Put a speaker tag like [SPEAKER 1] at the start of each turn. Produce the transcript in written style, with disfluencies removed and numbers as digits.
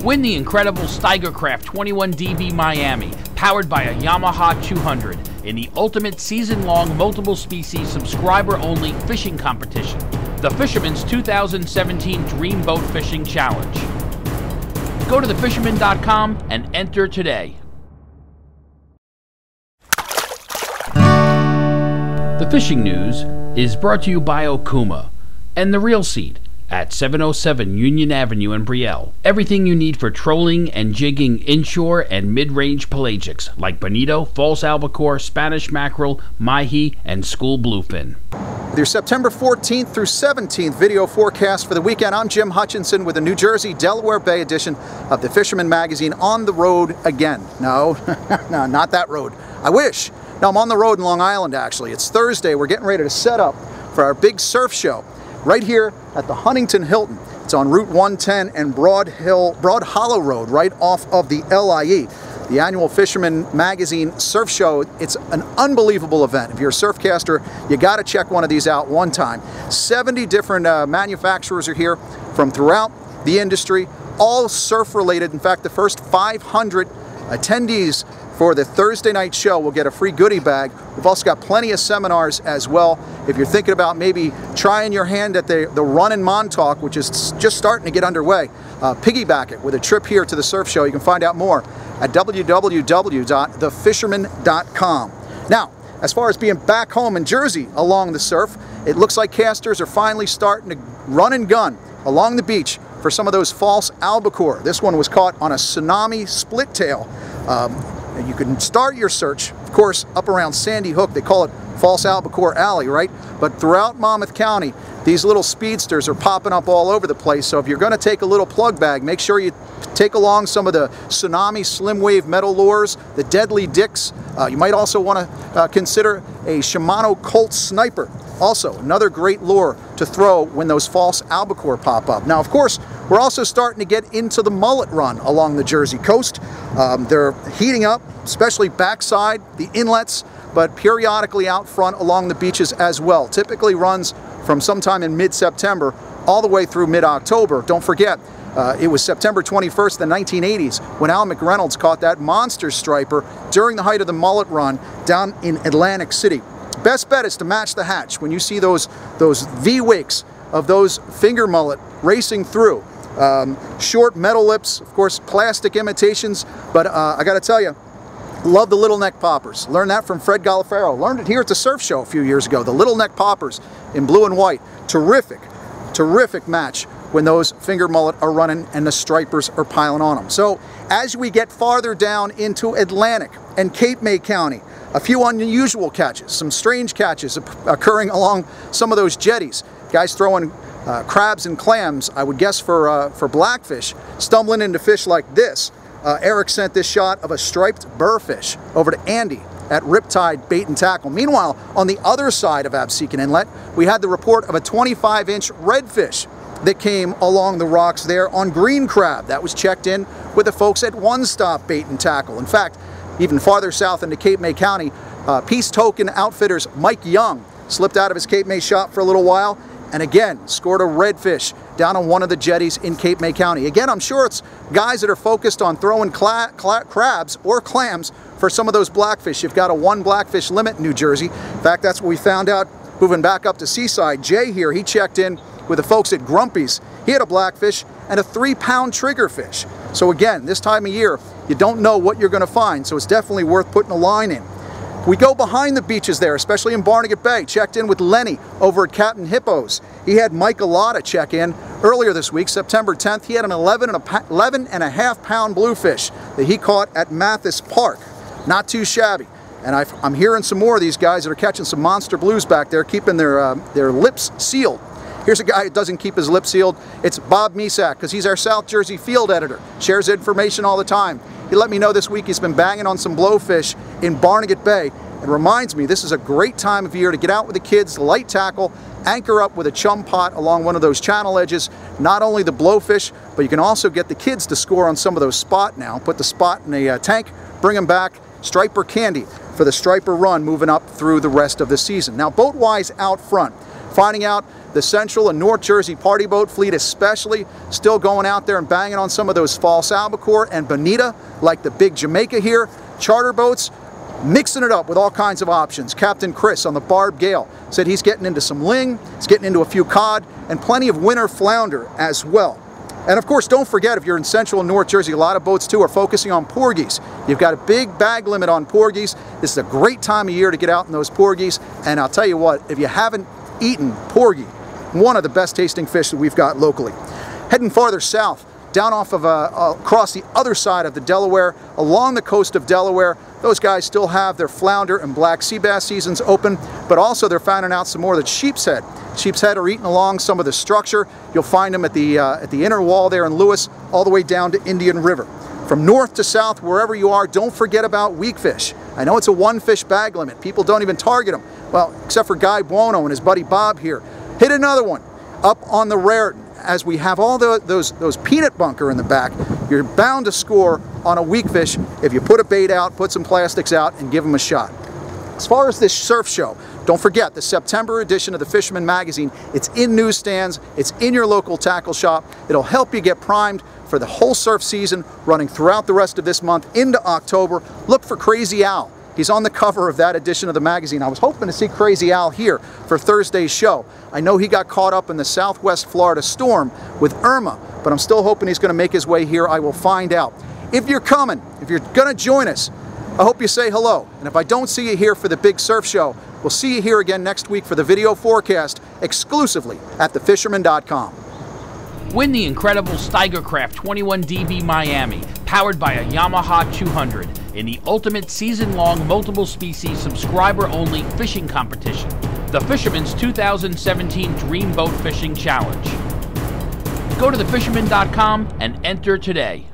[SPEAKER 1] Win the incredible Steigercraft 21DB Miami, powered by a Yamaha 200, in the ultimate season-long multiple-species subscriber-only fishing competition, the Fisherman's 2017 Dream Boat Fishing Challenge. Go to thefisherman.com and enter today. The Fishing News is brought to you by Okuma and The Reel Seat at 707 Union Avenue in Brielle. Everything you need for trolling and jigging inshore and mid-range pelagics like bonito, false albacore, Spanish mackerel, mahi, and school bluefin.
[SPEAKER 2] With your September 14th through 17th video forecast for the weekend, I'm Jim Hutchinson with a New Jersey, Delaware Bay edition of the Fisherman magazine, on the road again. No, no, not that road. I wish. No, I'm on the road in Long Island, actually. It's Thursday. We're getting ready to set up for our big surf show right here at the Huntington Hilton. It's on Route 110 and Broad Hollow Road, right off of the LIE. The annual Fisherman magazine surf show. It's an unbelievable event. If you're a surfcaster, you got to check one of these out one time. 70 different manufacturers are here from throughout the industry, all surf related. In fact, the first 500 attendees for the Thursday night show will get a free goodie bag. We've also got plenty of seminars as well. If you're thinking about maybe trying your hand at the Run in Montauk, which is just starting to get underway, piggyback it with a trip here to the surf show. You can find out more at www.thefisherman.com. Now, as far as being back home in Jersey along the surf, it looks like casters are finally starting to run and gun along the beach for some of those false albacore. This one was caught on a tsunami split tail. You can start your search, of course, up around Sandy Hook. They call it False Albacore Alley, right? But throughout Monmouth County, these little speedsters are popping up all over the place. So if you're going to take a little plug bag, make sure you take along some of the Tsunami Slim Wave metal lures, the Deadly Dicks. You might also want to consider a Shimano Colt Sniper. Also, another great lure to throw when those false albacore pop up. Now, of course, we're also starting to get into the Mullet Run along the Jersey coast. They're heating up, especially backside, the inlets, but periodically out front along the beaches as well. Typically runs from sometime in mid-September all the way through mid-October. Don't forget, it was September 21st, the 1980s, when Al McReynolds caught that monster striper during the height of the Mullet Run down in Atlantic City. Best bet is to match the hatch when you see those V-wakes of those finger mullet racing through. Short metal lips, of course, plastic imitations, but I got to tell you, love the little neck poppers. Learned that from Fred Galafaro. Learned it here at the surf show a few years ago. The little neck poppers in blue and white. Terrific, terrific match when those finger mullet are running and the stripers are piling on them. So as we get farther down into Atlantic and Cape May County, a few unusual catches, some strange catches occurring along some of those jetties. Guys throwing crabs and clams, I would guess for blackfish, stumbling into fish like this. Eric sent this shot of a striped burrfish over to Andy at Riptide Bait and Tackle. Meanwhile, on the other side of Absecon Inlet, we had the report of a 25-inch redfish that came along the rocks there on green crab. That was checked in with the folks at One Stop Bait and Tackle. In fact, even farther south into Cape May County, Peace Token Outfitters Mike Young slipped out of his Cape May shop for a little while and again scored a redfish down on one of the jetties in Cape May County. Again, I'm sure it's guys that are focused on throwing crabs or clams for some of those blackfish. You've got a 1 blackfish limit in New Jersey. In fact, that's what we found out moving back up to Seaside. Jay here, he checked in with the folks at Grumpy's. He had a blackfish and a 3-pound triggerfish. So again, this time of year, you don't know what you're going to find, so it's definitely worth putting a line in. We go behind the beaches there, especially in Barnegat Bay. Checked in with Lenny over at Captain Hippo's. He had Mike Alata check in earlier this week, September 10th. He had an 11.5-pound bluefish that he caught at Mathis Park. Not too shabby. And I'm hearing some more of these guys that are catching some monster blues back there, keeping their lips sealed. Here's a guy who doesn't keep his lips sealed. It's Bob Misak, because he's our South Jersey field editor. Shares information all the time. He let me know this week he's been banging on some blowfish in Barnegat Bay. It reminds me, this is a great time of year to get out with the kids, light tackle, anchor up with a chum pot along one of those channel edges. Not only the blowfish, but you can also get the kids to score on some of those spot now. Put the spot in a tank, bring them back, striper candy for the striper run moving up through the rest of the season. Now, boat-wise out front, finding out The Central and North Jersey party boat fleet especially still going out there and banging on some of those false albacore and bonito, like the big Jamaica here. Charter boats, mixing it up with all kinds of options. Captain Chris on the Barb Gale said he's getting into some ling, he's getting into a few cod, and plenty of winter flounder as well. And of course, don't forget, if you're in Central and North Jersey, a lot of boats too are focusing on porgies. You've got a big bag limit on porgies. This is a great time of year to get out in those porgies. And I'll tell you what, if you haven't eaten porgy, one of the best tasting fish that we've got locally. Heading farther south, down off of across the other side of the Delaware, along the coast of Delaware, those guys still have their flounder and black sea bass seasons open, but also they're finding out some more of the sheepshead. Sheepshead are eating along some of the structure. You'll find them at the inner wall there in Lewis, all the way down to Indian River. From north to south, wherever you are, don't forget about weakfish. I know it's a one fish bag limit. People don't even target them. Well, except for Guy Buono and his buddy Bob here. Hit another one up on the Raritan. As we have all those peanut bunker in the back, you're bound to score on a weakfish if you put a bait out, put some plastics out, and give them a shot. As far as this surf show, don't forget the September edition of the Fisherman magazine. It's in newsstands, it's in your local tackle shop. It'll help you get primed for the whole surf season running throughout the rest of this month into October. Look for Crazy Al. He's on the cover of that edition of the magazine. I was hoping to see Crazy Al here for Thursday's show. I know he got caught up in the southwest Florida storm with Irma, but I'm still hoping he's going to make his way here. I will find out. If you're coming, if you're going to join us, I hope you say hello. And if I don't see you here for the big surf show, we'll see you here again next week for the video forecast exclusively at thefisherman.com.
[SPEAKER 1] Win the incredible Steigercraft 21 DB Miami, powered by a Yamaha 200, in the ultimate season-long multiple species subscriber-only fishing competition, the Fisherman's 2017 Dream Boat Fishing Challenge. Go to thefisherman.com and enter today.